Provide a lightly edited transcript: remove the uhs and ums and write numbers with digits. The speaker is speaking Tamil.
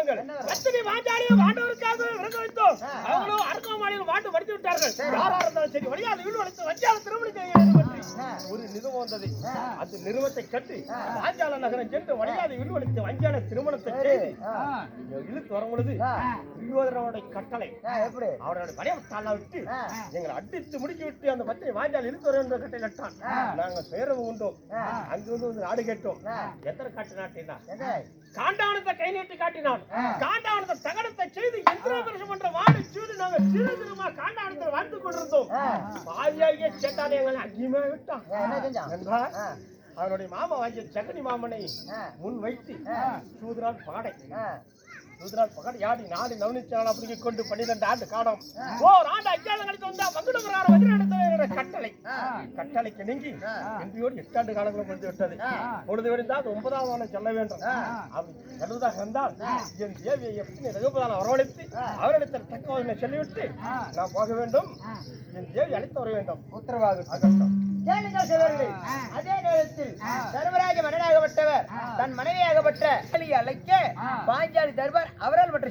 விருந்தோங்கள் அத்தனை வாஞ்சாலியும் ஆண்டவருக்காக விருந்த வைத்தோம். அவங்களும் அரக்கமாடியில் வாண்டு மடித்து விட்டார்கள். யாரா இருந்தாலும் சரி வழியால் வீடு வளைத்து வஞ்சால திருமணம் ஒரு நிறுவனம் வந்தது. அந்த நிறுவனத்தை கட்டி வாஞ்சால நகரம் சென்று வழியாத வீடு வளைத்து வஞ்சால திருமணத்தை செய்து இழுத்து வரும் பொழுது துரியோதனனுடைய கட்டளை அவருடைய வடிவத்தால விட்டு எங்களை அடித்து முடிக்கி விட்டு அந்த பத்திரை வாஞ்சால் இழுத்து வர என்ற கட்டளை நட்டான். நாங்க பேரவு உண்டோம். அங்கு வந்து நாடு கேட்டோம். எத்தனை காட்டு நாட்டினா காண்டாவனத்தை கை நீட்டி காட்டினான். காண்டாவனத்தை தகடத்தை செய்து எந்திரபரிசம் என்ற வாடி சூடு நாங்கள் சிறு திருமா காண்டாவனத்தில் வாழ்ந்து கொண்டிருந்தோம். பாதியாகிய சேட்டானை எங்களை அங்கேயுமே விட்டான் என்றால் அவனுடைய மாமா வாங்கிய சக்கனி மாமனை முன் வைத்து சூதுரான் பகடை யாடி நாடு நவனிச்சால் அப்படி கொண்டு 12 ஆண்டு காலம் ஆண்டு அஞ்சாலங்களுக்கு வந்தா வங்குடுகிற கட்டளைக்கு நீங்கி இன்றையோடு 8 ஆண்டு காலங்களும் முடிந்து விட்டது. பொழுது விடுந்தால் 9ஆம் ஆண்டு செல்ல வேண்டும். அப்படி செல்வதாக இருந்தால் என் தேவியை எப்படி ரகுபதான வரவழைத்து அவரிடத்தில் தக்க சொல்லிவிட்டு நான் போக வேண்டும். என் தேவி அழைத்து வர வேண்டும். உத்தரவாதம் அதே நேரத்தில் சர்வராஜ மன்னனாகப்பட்டவர் தன் மனைவியாகப்பட்ட அழைக்க பாஞ்சாலி தர்பார் அவரால் மற்ற